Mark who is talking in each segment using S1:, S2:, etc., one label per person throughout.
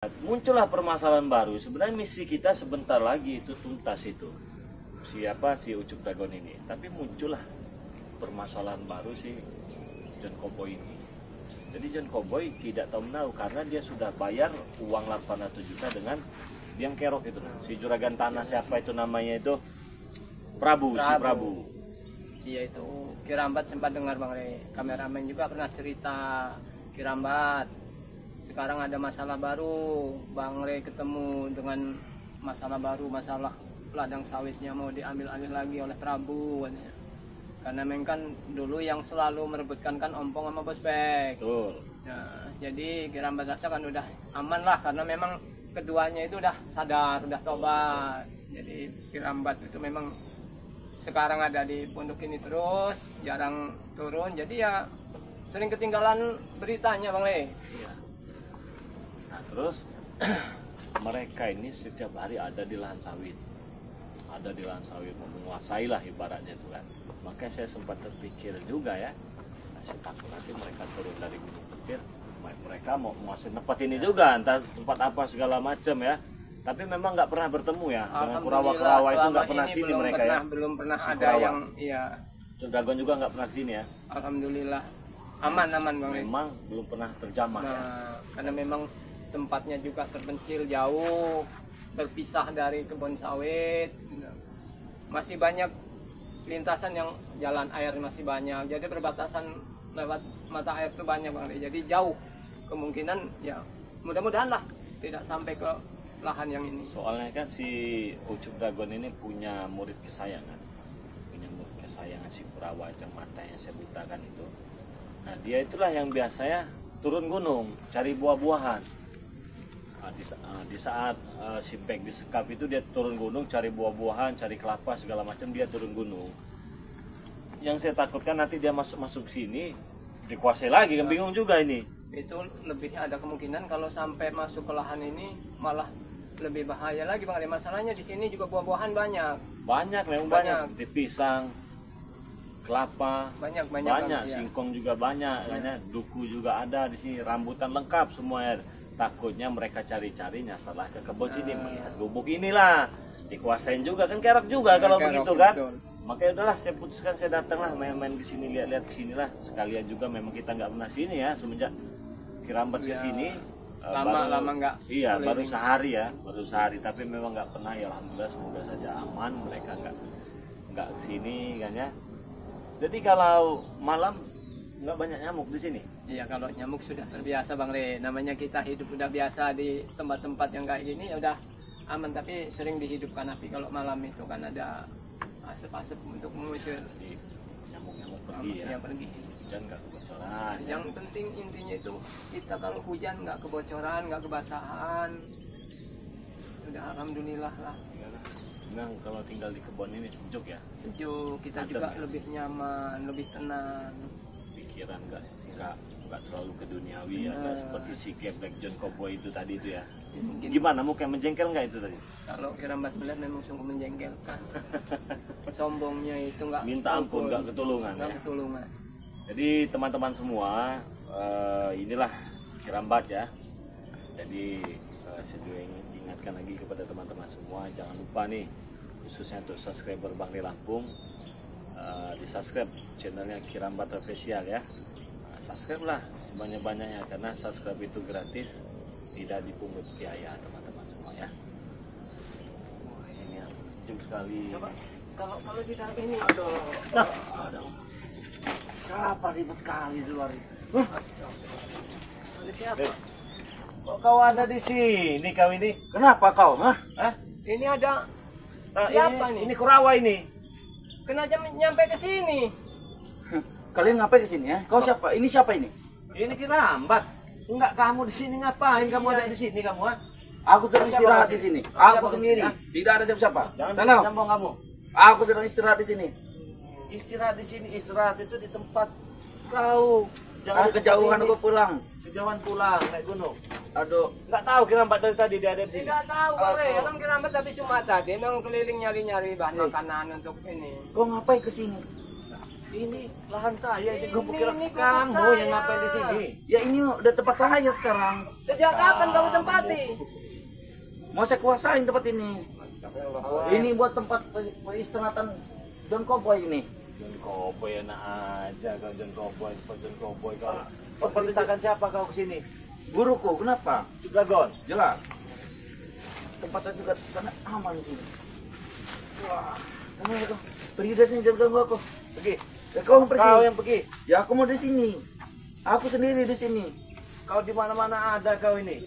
S1: Muncullah permasalahan baru. Sebenarnya misi kita sebentar lagi itu tuntas itu. Si Ucup Dagon ini. Tapi muncullah permasalahan baru si John Cowboy ini. Jadi John Cowboy tidak tahu menahu karena dia sudah bayar uang 800 juta dengan biang kerok itu. Si juragan tanah siapa itu namanya itu? Prabu. Si Prabu.
S2: Iya itu Kirambat sempat dengar Bang Rey. Kameramen juga pernah cerita Kirambat. Sekarang ada masalah baru, Bang Rey ketemu dengan masalah baru, masalah ladang sawitnya mau diambil alih lagi oleh Prabu katanya. Karena memang kan dulu yang selalu merebutkan kan Ompong sama Bospek.
S1: Betul.
S2: Nah, jadi Kirambat rasa kan udah aman lah karena memang keduanya itu udah sadar, udah tobat. Jadi Kirambat itu memang sekarang ada di pondok ini terus, jarang turun. Jadi ya sering ketinggalan beritanya Bang Rey.
S1: Iya. Nah, terus mereka ini setiap hari ada di lahan sawit. Ada di lahan sawit, menguasai lah ibaratnya itu kan. Makanya saya sempat terpikir juga ya, saya takut nanti mereka turun dari Gunung Petir, mereka mau menguasai tempat ini juga, entah tempat apa segala macam ya. Tapi memang nggak pernah bertemu ya, dengan Kurawa-Kurawa itu nggak pernah sini mereka ya.
S2: Belum pernah
S1: si
S2: ada
S1: Kurawa.
S2: yang iya.
S1: Dragon juga nggak pernah sini ya.
S2: Alhamdulillah aman Bang Rey.
S1: Memang belum pernah terjamah ya.
S2: Karena memang tempatnya juga terpencil jauh, berpisah dari kebun sawit. Masih banyak lintasan yang jalan air masih banyak. Jadi perbatasan lewat mata air itu banyak Bang Rey. Jadi jauh. Kemungkinan ya mudah-mudahan lah tidak sampai ke lahan yang ini.
S1: Soalnya kan si Ucup Dagon ini punya murid kesayangan. Punya murid kesayangan si Kurawa yang mata yang saya butakan itu. Nah, dia itulah yang biasanya turun gunung cari buah-buahan. Nah, di saat si Pek disekap itu dia turun gunung cari buah-buahan, cari kelapa segala macam, dia turun gunung. Yang saya takutkan nanti dia masuk sini dikuasai lagi, kan bingung juga ini.
S2: Itu lebih ada kemungkinan kalau sampai masuk ke lahan ini malah lebih bahaya lagi Bang Rey. Masalahnya di sini juga buah-buahan banyak.
S1: Memang banyak. Seperti pisang, kelapa, banyak
S2: ya.
S1: Singkong juga banyak, duku juga ada di sini, rambutan lengkap semua ya. Takutnya mereka cari-cari nyasarlah ke kebun sini, melihat gubuk inilah dikuasain juga kan, kerok juga kalau begitu kan. Makanya udahlah saya putuskan, saya datanglah main-main di sini, lihat-lihat ke sinilah sekalian juga. Memang kita nggak pernah sini ya semenjak Kirambat ke sini.
S2: Lama nggak.
S1: Iya, baru sehari tapi memang nggak pernah ya. Alhamdulillah, semoga saja aman, mereka nggak kesini kan ya. Jadi kalau malam nggak banyak nyamuk di sini.
S2: Iya, kalau nyamuk sudah terbiasa Bang Rey. Namanya kita hidup udah biasa di tempat-tempat yang kayak gini ya udah aman. Tapi sering dihidupkan api kalau malam itu kan ada asap-asap untuk mengusir
S1: nyamuk pergi ya.
S2: Yang pergi.
S1: Hujan nggak kebocoran.
S2: Yang penting intinya itu kita kalau hujan nggak kebocoran, nggak kebasahan. Udah alhamdulillah lah.
S1: Memang kalau tinggal di kebun ini sejuk ya.
S2: Sejuk, kita juga lebih nyaman, lebih tenang.
S1: Pikiran nggak terlalu ke duniawi ya, nggak seperti si Black John Cowboy itu tadi itu ya. Gimana, mau kayak menjengkel nggak itu tadi?
S2: Kalau Kirambat melihat memang sungguh menjengkelkan. Sombongnya itu nggak
S1: minta ampun, nggak ketulungan.
S2: Ketulungan.
S1: Jadi teman-teman semua, inilah Kirambat ya. Jadi saya juga ingatkan lagi kepada teman-teman semua, jangan lupa nih khususnya untuk subscriber Bang Rey Lampung, di subscribe channelnya Kirambat Official ya. Subscribe lah banyak-banyaknya karena subscribe itu gratis, tidak dipungut biaya teman-teman semua ya. Wah, ini sejuk sekali.
S2: Coba kalau di dalam ini
S1: aduh. Apa ribet sekali di luar itu.
S2: Ada siapa?
S1: Kok kau ada di sini kau ini?
S3: Kenapa kau? Hah?
S2: Ini ada siapa nih?
S1: Ini Kurawa ini.
S2: Kenapa nyampe ke sini?
S3: Kalian ngapain ke sini ya? Kau siapa? Ini siapa ini?
S1: Ini Kirambat. Enggak, kamu di sini ngapain? Kamu ada di sini kamu, ha?
S3: Aku sedang istirahat di sini. Aku sendiri. Tidak ada siapa-siapa.
S1: Jangan sombong kamu.
S3: Aku sedang istirahat di sini.
S1: Istirahat di sini, istirahat itu di tempat kau.
S3: Jangan kejauhan aku pulang.
S1: Kejauhan pulang naik gunung.
S3: Aduh,
S1: Enggak tahu Kirambat dari tadi dia ada di sini.
S2: Tidak tahu Bang Rey. Kan Kirambat habis Jumat tadi memang keliling nyari-nyari bahan makanan untuk ini.
S3: kau ngapain ke sini?
S1: Ini lahan saya, ini gue pikir
S2: Ini gubuk
S1: kamu
S2: saya.
S1: yang ngapain di sini.
S3: Ya ini udah tempat saya sekarang.
S2: Sejak kapan kamu tempati?
S3: Mau saya kuasain tempat ini. Ini buat tempat peristirahatan John Cowboy ini.
S1: John Cowboy enak aja kau John Cowboy, John Cowboy kau. Perintahkan siapa kau ke sini?
S3: Guruku, kenapa?
S1: Dragon.
S3: Jelas. Tempatnya juga sangat aman di sini. Wah, kamu itu pergi dari sini, jangan ganggu aku.
S1: Pergi.
S3: Ya kau pergi.
S1: Kau yang pergi.
S3: Ya aku mau di sini. Aku sendiri di sini.
S1: Kau di mana-mana ada kau ini.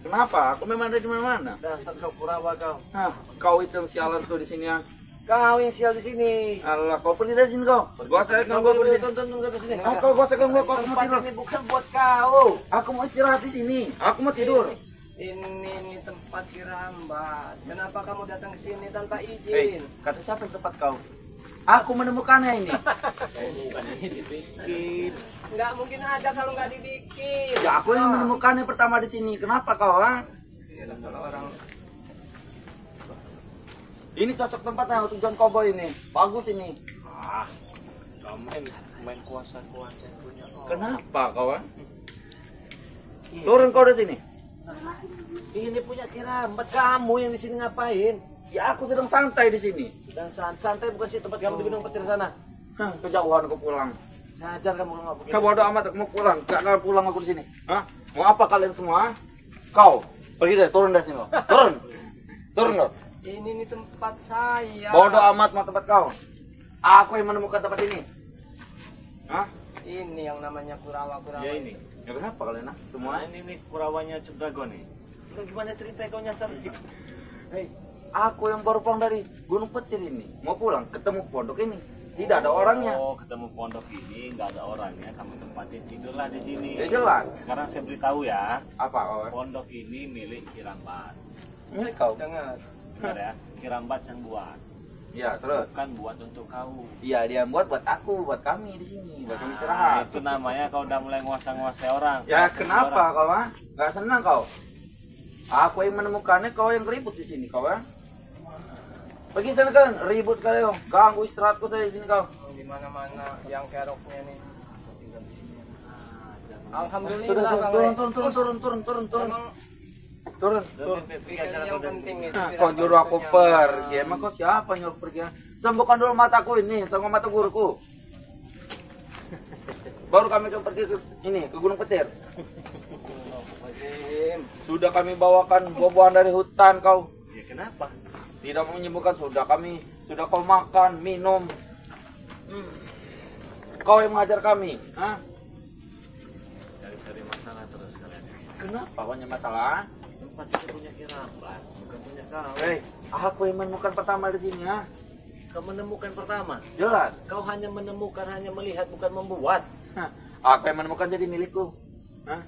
S3: Kenapa? Aku memang ada di mana-mana.
S1: Dasar kau Kurawa kau.
S3: Hah, kau itu yang sialan tuh di sini ya.
S1: Kau yang sial di sini.
S3: Alah, kau pergi dari sini kau. Gua saya ganggu aku di sini.
S1: Tonton ke sini.
S3: Kau gua saya ganggu aku mau
S1: Tempat
S3: tidur.
S1: ini bukan buat kau.
S3: Aku mau istirahat di sini. Aku mau tidur.
S2: Ini tempat Kirambat. Kenapa kamu datang ke sini tanpa
S3: Hei,
S2: izin?
S3: kata siapa yang tempat kau? Aku menemukannya ini.
S1: Bukan ini dibikin.
S2: Nggak mungkin ada kalau nggak dibikin.
S3: Ya aku yang menemukannya pertama di sini. Kenapa kau, ha?
S2: Iyalah, kalau orang
S3: Ini cocok tempatnya untuk John Cowboy ini. Bagus ini.
S1: Ah, kau main kuasa-kuasa punya kau.
S3: Kenapa kau, ha? Turun kau dari sini.
S1: Ini punya Kirambat, kamu yang di sini ngapain?
S3: Ya aku sedang santai di sini.
S1: Dan santai bukan sih tempat kamu di gunung petir sana.
S3: Hah, kejauhan aku pulang.
S1: Sajar kamu ngomong begini.
S3: Kau bodoh amat, aku mau pulang. Gak akan pulang aku di sini. Hah? Mau apa kalian semua? Ha? Kau pergi deh, turun dari sini. Kau. Turun. Turun kau.
S2: ini tempat saya.
S3: Bodoh amat mau tempat kau. Aku yang menemukan tempat ini. Hah?
S2: Ini yang namanya Kurawa-Kurawa.
S1: Ya ini.
S3: Ya kenapa kalian, ha?
S1: Semua
S3: Semua?
S1: ini nih Kurawanya Dragon nih. Lu gimana cerita kau nyasar di sini?
S3: Hei, aku yang baru pulang dari Gunung Petir ini. Mau pulang, ketemu pondok ini. Tidak ada orangnya.
S1: Oh, ketemu pondok ini nggak ada orangnya, kamu tempatin tidurlah di sini.
S3: Ya jelas.
S1: Sekarang saya beritahu ya,
S3: Apa kau?
S1: pondok ini milik Kirambat.
S3: Milik kau?
S2: Dengar.
S1: Benar ya? Kirambat yang buat,
S3: Ya, terus.
S1: bukan buat untuk kau.
S3: Iya, dia buat aku, buat kami di sini, buat kami
S1: Nah,
S3: istirahat.
S1: itu namanya kau udah mulai nguasai orang.
S3: Ya,
S1: Nguasai
S3: kenapa
S1: orang.
S3: kau, ha? Gak senang kau? Aku yang menemukannya, kau yang ribut di sini, kau, ha? Pergi sana kalian, ribut kalian, ganggu istirahatku saya di sini kau.
S2: Di mana-mana yang keroknya nih.
S3: Sudah,
S2: Alhamdulillah Bang
S3: turun,
S2: Rey.
S3: turun.
S2: Emang
S3: Turun.
S2: pikir yang penting itu.
S3: Nah, kau nyuruh aku pergi, emang kau siapa nyuruh pergi? Ha? Sembuhkan dulu mataku ini, sama mata guruku. Baru kami akan pergi ke ini, ke Gunung Petir. Sudah kami bawakan buah-buahan dari hutan kau.
S1: Ya kenapa?
S3: Tidak menyembuhkan, sudah kau makan, minum. Kau yang mengajar kami, ha?
S1: Cari-cari masalah terus kalian.
S3: Kenapa banyak masalah?
S1: Tempat itu punya Kirambat, bukan punya kau.
S3: Hei, aku yang menemukan pertama di sini, ha?
S1: Kau menemukan pertama.
S3: Jelas.
S1: Kau hanya menemukan, hanya melihat, bukan membuat.
S3: Hah, aku yang menemukan jadi milikku. Hah?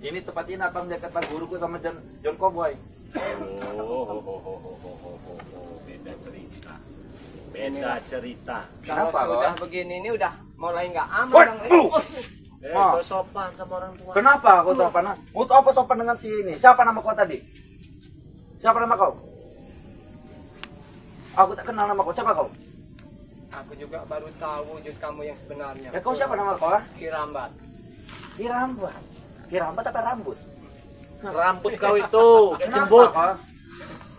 S3: Ini tempat ini akan menjadi kata guruku sama John Cowboy.
S1: Beda cerita. Beda cerita.
S2: Kalau
S3: Kenapa,
S2: sudah
S3: Bang?
S2: begini ini udah mulai nggak aman
S3: Woi,
S2: Bang Rey.
S3: lu!
S1: Kau sopan sama orang tua.
S3: Kenapa aku sopan? Ha? Untuk apa sopan dengan si ini? Siapa nama kau tadi? Siapa nama kau? Aku tak kenal nama kau. Siapa kau?
S2: Aku juga baru tahu wujud kamu yang sebenarnya.
S3: Ya kau siapa nama kau? Ha?
S2: Kirambat.
S3: Kirambat. Kirambat apa rambut?
S1: Rambut kau itu
S3: Kenapa,
S1: jembut,
S3: kau?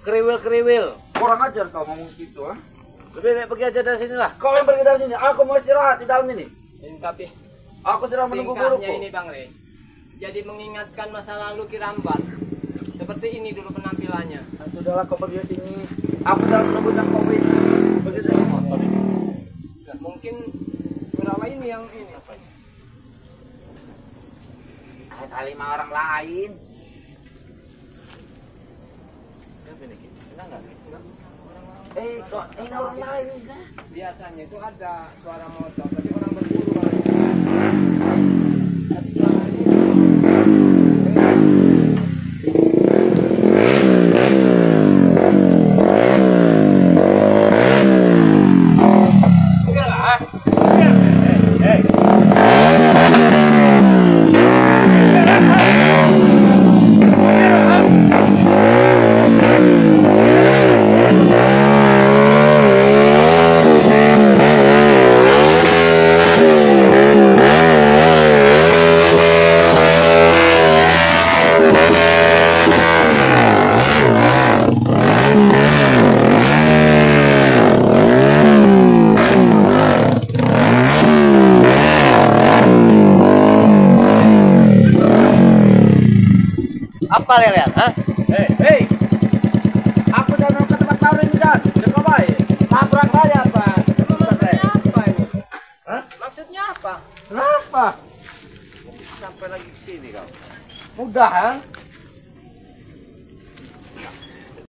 S1: kriwil-kriwil.
S3: Kurang ajar kau ngomong gitu, ha?
S1: Lebih baik pergi aja dari sini lah.
S3: Kau yang pergi dari sini. Aku mau istirahat di dalam ini.
S2: Ini tapi
S3: Aku sedang menunggu
S2: tingkahnya
S3: guruku.
S2: ini Bang Rey. Jadi mengingatkan masa lalu Kirambat. Seperti ini dulu penampilannya.
S3: Nah, sudahlah kau pergi dari sini. Aku sedang menunggu John Cowboy. Pergi dari sini.
S2: Nggak mungkin Kurawa ini yang ini.
S3: Kali lima orang lain.
S1: Siapa ini? Kenal nggak?
S3: Kok ini orang lain?
S2: Biasanya itu ada suara motor, tapi orang berburu Bang Rey. Tapi selama ini apa kalian? Hah?
S3: Hei, aku jangan ke tempat kau ini kan? Jangan baik. Nabrak saya apa?
S2: Maksudnya apa ini?
S3: Hah?
S2: Maksudnya apa?
S3: Kenapa?
S1: Sampai lagi ke sini kau.
S3: Mudah,